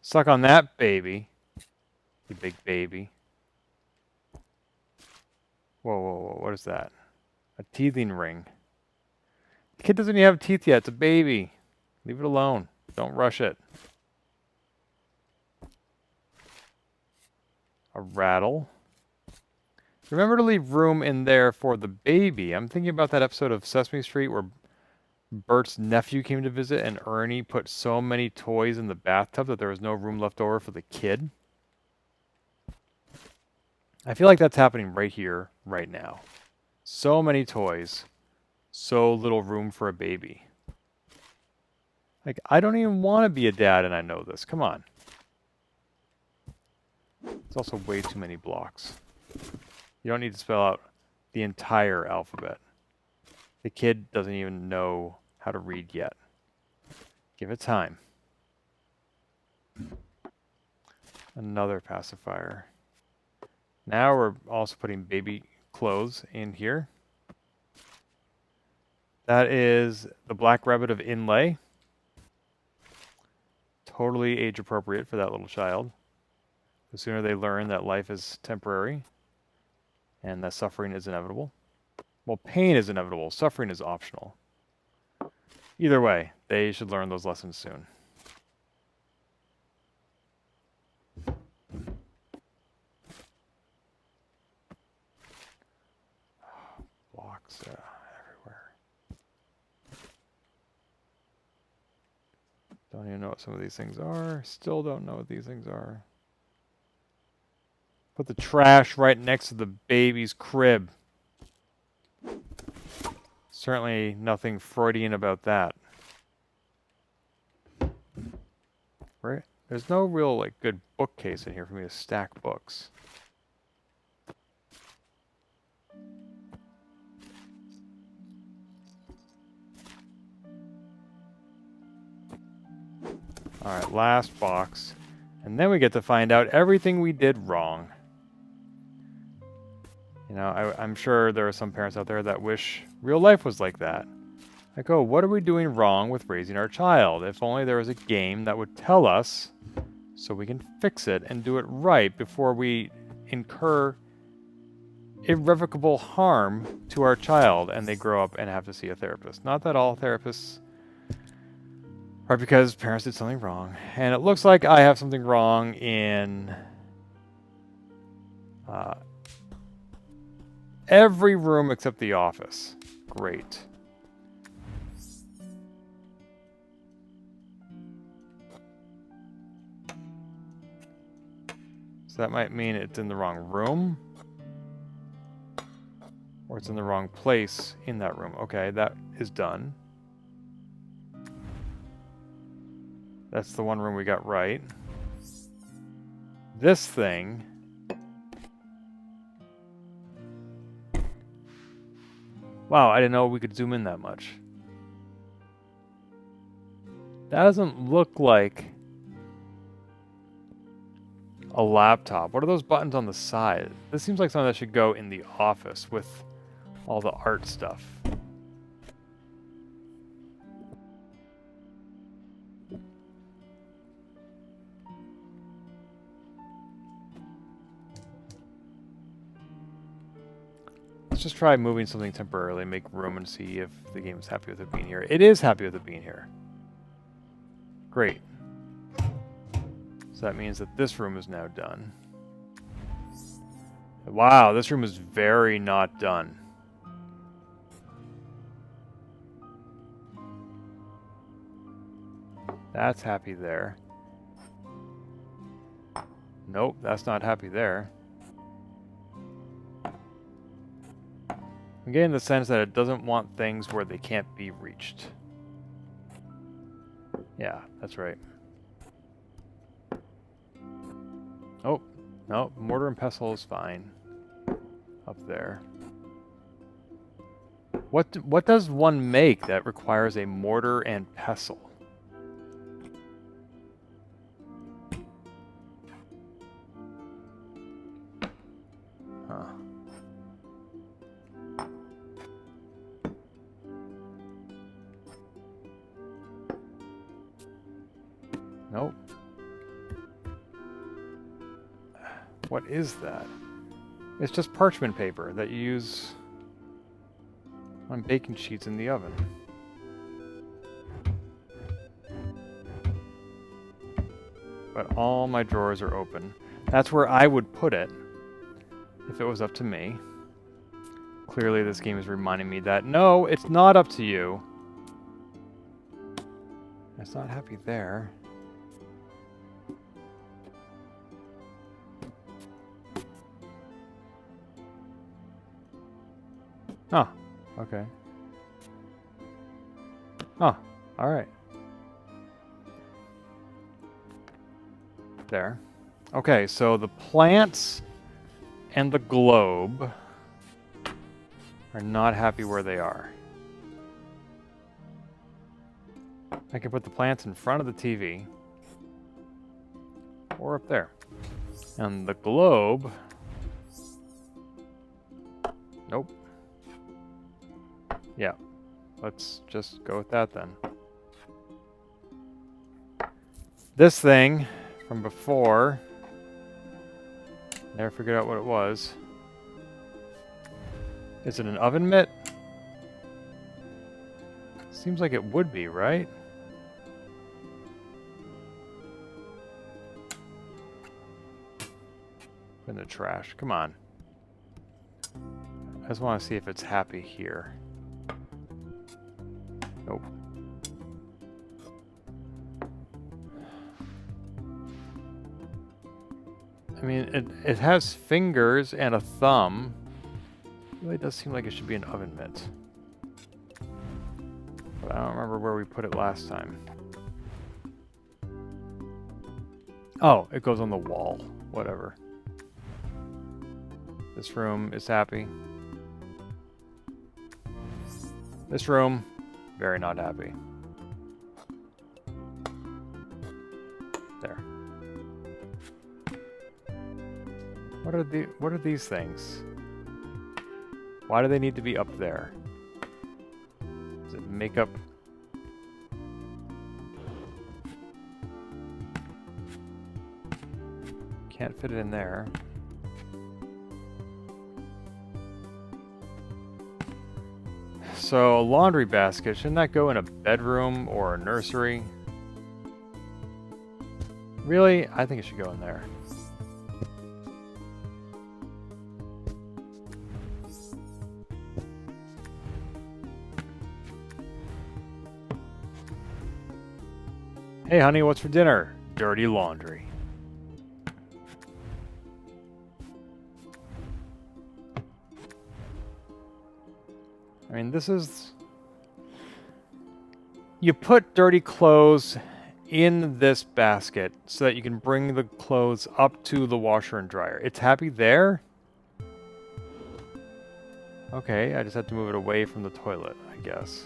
Suck on that, baby. You big baby. Whoa. What is that? A teething ring. The kid doesn't even have teeth yet. It's a baby. Leave it alone. Don't rush it. A rattle. Remember to leave room in there for the baby. I'm thinking about that episode of Sesame Street where Bert's nephew came to visit and Ernie put so many toys in the bathtub that there was no room left over for the kid. I feel like that's happening right here, right now. So many toys. So little room for a baby. Like, I don't even want to be a dad and I know this. Come on. It's also way too many blocks. You don't need to spell out the entire alphabet. The kid doesn't even know how to read yet. Give it time. Another pacifier. Now we're also putting baby clothes in here. That is the Black Rabbit of Inlay. Totally age appropriate for that little child. The sooner they learn that life is temporary and that suffering is inevitable. Well, pain is inevitable. Suffering is optional. Either way, they should learn those lessons soon. Blocks everywhere. Don't even know what some of these things are. Still don't know what these things are. Put the trash right next to the baby's crib. Certainly nothing Freudian about that. Right? There's no real like good bookcase in here for me to stack books. Alright, last box. And then we get to find out everything we did wrong. You know, I'm sure there are some parents out there that wish real life was like that. Like, oh, what are we doing wrong with raising our child? If only there was a game that would tell us so we can fix it and do it right before we incur irrevocable harm to our child and they grow up and have to see a therapist. Not that all therapists are because parents did something wrong. And it looks like I have something wrong in every room except the office. Great. So that might mean it's in the wrong room. Or it's in the wrong place in that room. Okay, that is done. That's the one room we got right. This thing... Wow, I didn't know we could zoom in that much. That doesn't look like a laptop. What are those buttons on the side? This seems like something that should go in the office with all the art stuff. Let's just try moving something temporarily, make room, and see if the game's happy with it being here. It is happy with it being here. Great. So So that means that this room is now done. Wow, this room is very not done. That's happy there. Nope, that's not happy there. I'm getting the sense that it doesn't want things where they can't be reached. Yeah, that's right. Oh, no, mortar and pestle is fine. Up there. What does one make that requires a mortar and pestle? Huh. Nope. What is that? It's just parchment paper that you use on baking sheets in the oven. But all my drawers are open. That's where I would put it if it was up to me. Clearly this game is reminding me that, no, it's not up to you. It's not happy there. Oh, okay. Oh, alright. There. Okay, so the plants and the globe are not happy where they are. I can put the plants in front of the TV or up there. And the globe... Nope. Yeah, let's just go with that then. This thing from before, never figured out what it was. Is it an oven mitt? Seems like it would be, right? In the trash, come on. I just want to see if it's happy here. Nope. I mean, it has fingers and a thumb. It really does seem like it should be an oven mitt. But I don't remember where we put it last time. Oh, it goes on the wall. Whatever. This room is happy. This room... very not happy. There. What are these things? Why do they need to be up there? Does it make up? Can't fit it in there. So, a laundry basket, shouldn't that go in a bedroom or a nursery? Really? I think it should go in there. Hey honey, what's for dinner? Dirty laundry. I mean, this is... You put dirty clothes in this basket so that you can bring the clothes up to the washer and dryer. It's happy there? Okay, I just have to move it away from the toilet, I guess.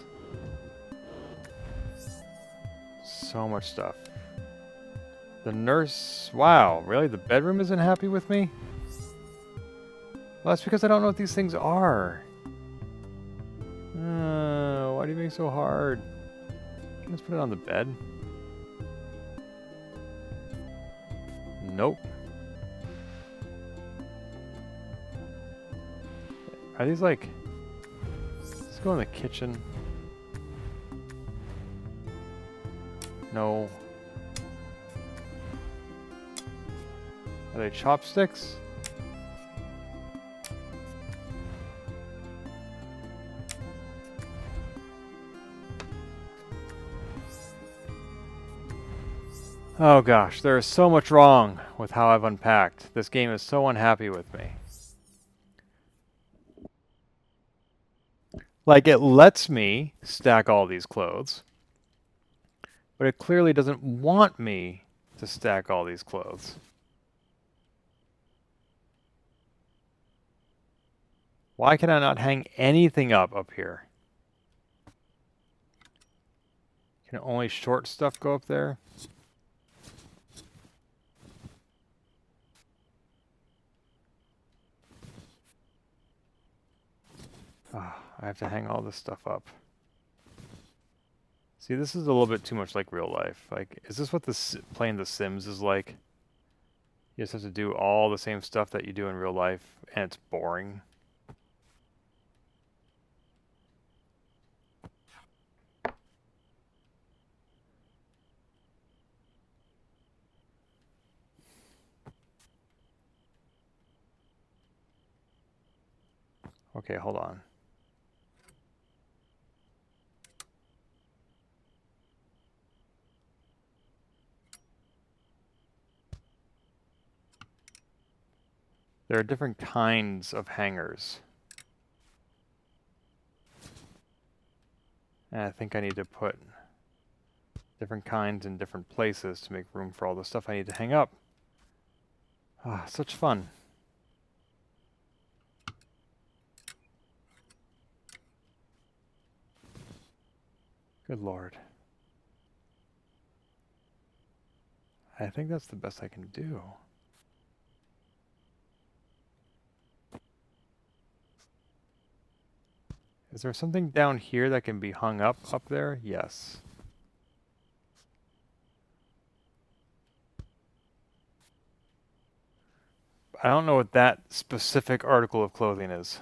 So much stuff. The nurse... Wow, really? The bedroom isn't happy with me? Well, that's because I don't know what these things are. Why do you make it so hard? Let's put it on the bed. Nope. Are these like... Let's go in the kitchen. No. Are they chopsticks? Oh gosh, there is so much wrong with how I've unpacked. This game is so unhappy with me. Like, it lets me stack all these clothes, but it clearly doesn't want me to stack all these clothes. Why can I not hang anything up here? Can only short stuff go up there? Oh, I have to hang all this stuff up. See, this is a little bit too much like real life. Like, is this what playing The Sims is like? You just have to do all the same stuff that you do in real life, and it's boring. Okay, hold on. There are different kinds of hangers. And I think I need to put different kinds in different places to make room for all the stuff I need to hang up. Ah, such fun. Good Lord. I think that's the best I can do. Is there something down here that can be hung up there? Yes. I don't know what that specific article of clothing is.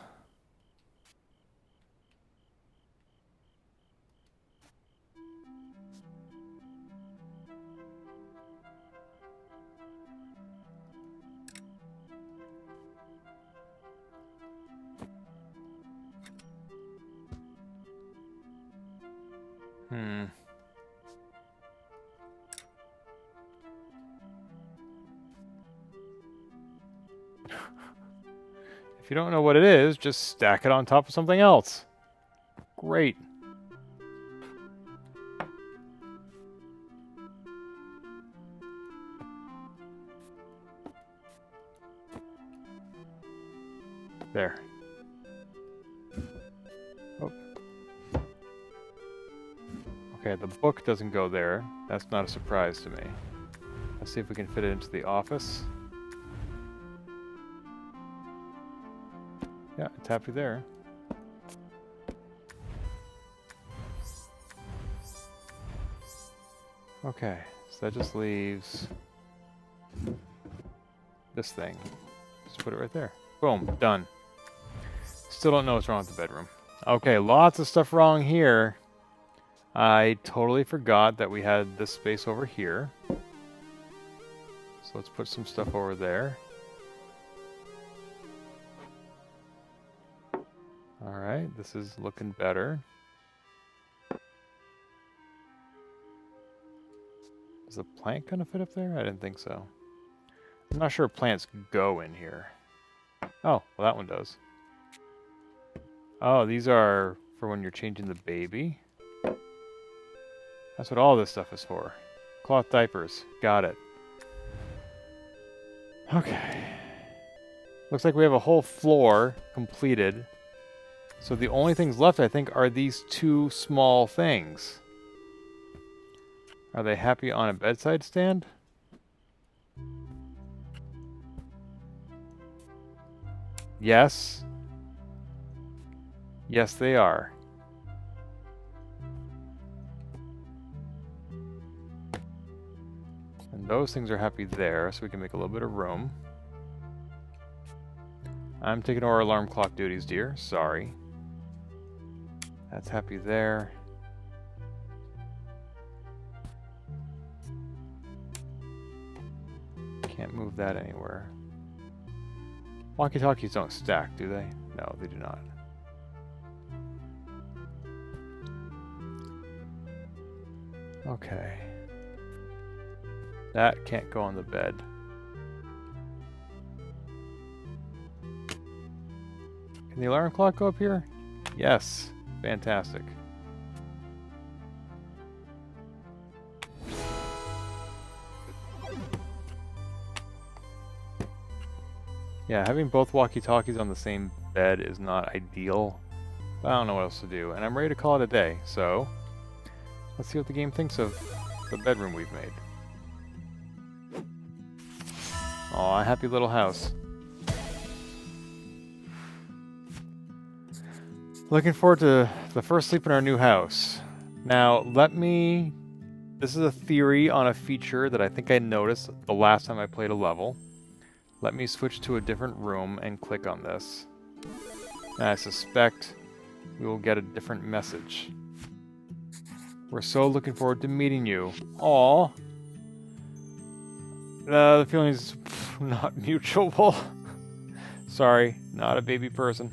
If you don't know what it is, just stack it on top of something else. Great. There. Oh. Okay, the book doesn't go there. That's not a surprise to me. Let's see if we can fit it into the office. Yeah, it's happy there. Okay, so that just leaves this thing. Just put it right there. Boom, done. Still don't know what's wrong with the bedroom. Okay, lots of stuff wrong here. I totally forgot that we had this space over here. So let's put some stuff over there. Alright, this is looking better. Is the plant gonna fit up there? I didn't think so. I'm not sure if plants go in here. Oh, well that one does. Oh, these are for when you're changing the baby. That's what all this stuff is for. Cloth diapers. Got it. Okay. Looks like we have a whole floor completed. So the only things left, I think, are these two small things. Are they happy on a bedside stand? Yes. Yes, they are. And those things are happy there, so we can make a little bit of room. I'm taking over alarm clock duties, dear. Sorry. That's happy there. Can't move that anywhere. Walkie-talkies don't stack, do they? No, they do not. Okay. That can't go on the bed. Can the alarm clock go up here? Yes. Fantastic. Yeah, having both walkie-talkies on the same bed is not ideal. But I don't know what else to do. And I'm ready to call it a day, so let's see what the game thinks of the bedroom we've made. Aw, happy little house. Looking forward to the first sleep in our new house. Now, this is a theory on a feature that I think I noticed the last time I played a level. Let me switch to a different room and click on this. And I suspect we will get a different message. We're so looking forward to meeting you. Aww. The feeling is not mutual. Sorry, not a baby person.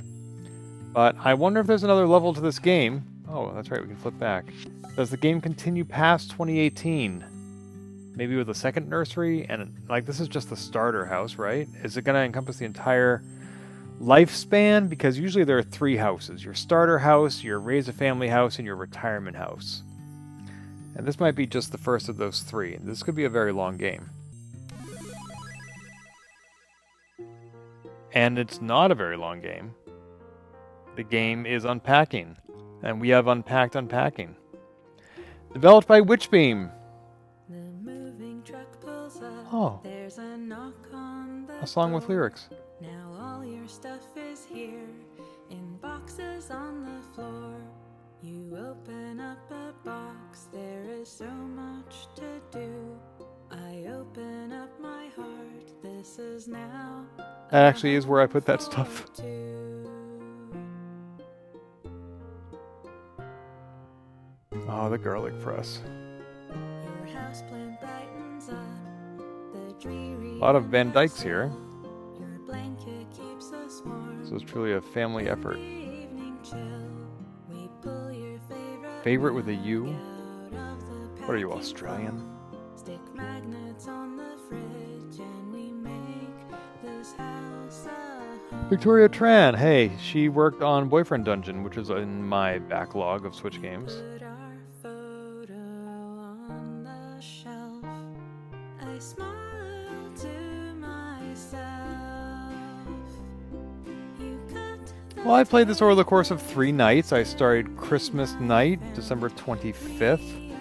But I wonder if there's another level to this game. Oh, that's right, we can flip back. Does the game continue past 2018? Maybe with a second nursery? And, like, this is just the starter house, right? Is it going to encompass the entire lifespan? Because usually there are 3 houses. Your starter house, your raise a family house, and your retirement house. And this might be just the first of those 3. This could be a very long game. And it's not a very long game. The game is Unpacking. And we have unpacked Unpacking. Developed by Witchbeam. Oh. There's a knock on the A song with lyrics. Now all your stuff is here in boxes on the floor. You open up a box, there is so much to do. I open up my heart, this is now. That actually is where I put that stuff. Oh, the garlic press. Your houseplant brightens up the dreary. A lot of Van Dykes here. Your blanket keeps us warm. So it's truly a family effort. Evening chill. We pull your Favorite with a U? What are you, Australian? Stick magnets on the fridge and we make this house a home. Victoria Tran, hey, she worked on Boyfriend Dungeon, which is in my backlog of Switch games. Put our photo on the shelf. I smile to myself. You cut the Well, I played this over the course of 3 nights. I started Christmas night, December 25th.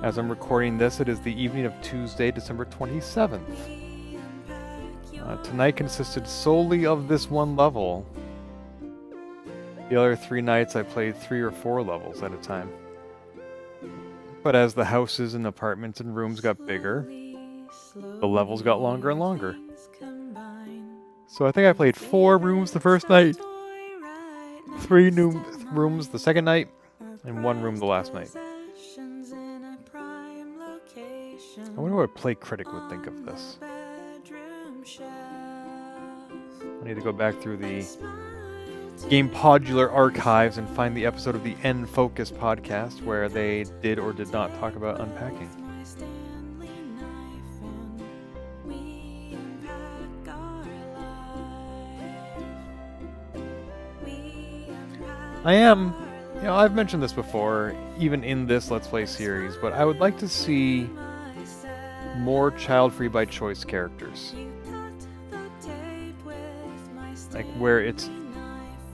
As I'm recording this, it is the evening of Tuesday, December 27th. Tonight consisted solely of this one level. The other 3 nights I played 3 or 4 levels at a time. But as the houses and apartments and rooms got bigger, the levels got longer and longer. So I think I played 4 rooms the first night, 3 new rooms the second night, and 1 room the last night. I wonder what a play critic would think of this. I need to go back through the Game Podular archives and find the episode of the N Focus podcast where they did or did not talk about Unpacking. I've mentioned this before, even in this Let's Play series, but I would like to see more child-free by choice characters. Like where it's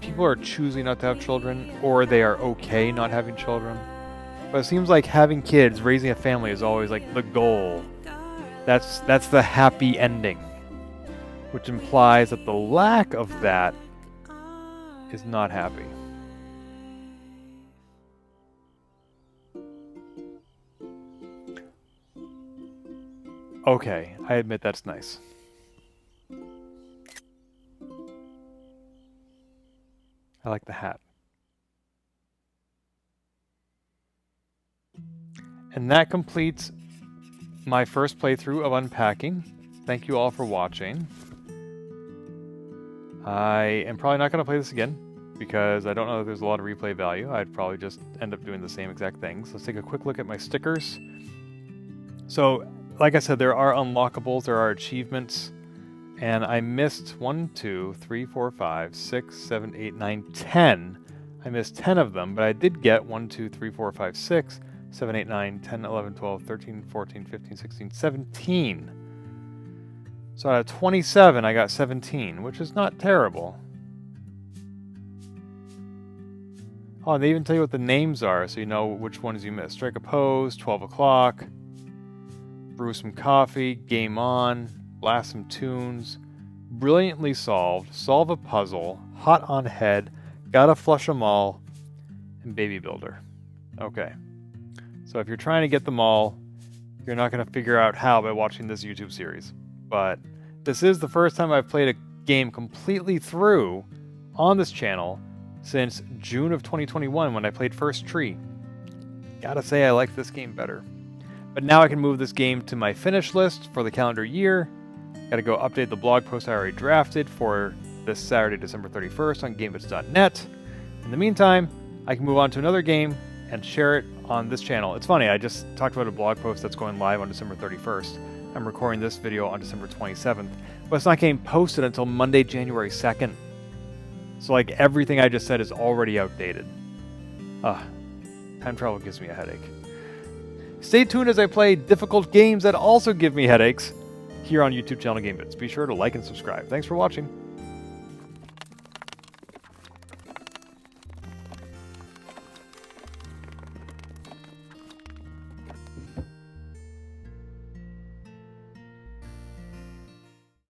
people are choosing not to have children, or they are okay not having children. But it seems like having kids, raising a family is always like the goal. That's the happy ending. Which implies that the lack of that is not happy. Okay, I admit that's nice. I like the hat. And that completes my first playthrough of Unpacking. Thank you all for watching. I am probably not going to play this again because I don't know if there's a lot of replay value. I'd probably just end up doing the same exact things. Let's take a quick look at my stickers. So, like I said, there are unlockables, there are achievements, and I missed 1, 2, 3, 4, 5, 6, 7, 8, 9, 10. I missed 10 of them, but I did get 1, 2, 3, 4, 5, 6, 7, 8, 9, 10, 11, 12, 13, 14, 15, 16, 17. So out of 27, I got 17, which is not terrible. Oh, and they even tell you what the names are, so you know which ones you missed. Strike a pose, 12 o'clock, brew some coffee, game on, blast some tunes, brilliantly solved, solve a puzzle, hot on head, gotta flush them all, and baby builder. Okay. So if you're trying to get them all, you're not going to figure out how by watching this YouTube series. But this is the first time I've played a game completely through on this channel since June of 2021 when I played First Tree. Gotta say I like this game better. But now I can move this game to my finish list for the calendar year. Gotta go update the blog post I already drafted for this Saturday, December 31st on Gamebits.net. In the meantime, I can move on to another game and share it on this channel. It's funny, I just talked about a blog post that's going live on December 31st. I'm recording this video on December 27th, but it's not getting posted until Monday, January 2nd. So like everything I just said is already outdated. Time travel gives me a headache. Stay tuned as I play difficult games that also give me headaches here on YouTube channel Gamebits. Be sure to like and subscribe. Thanks for watching.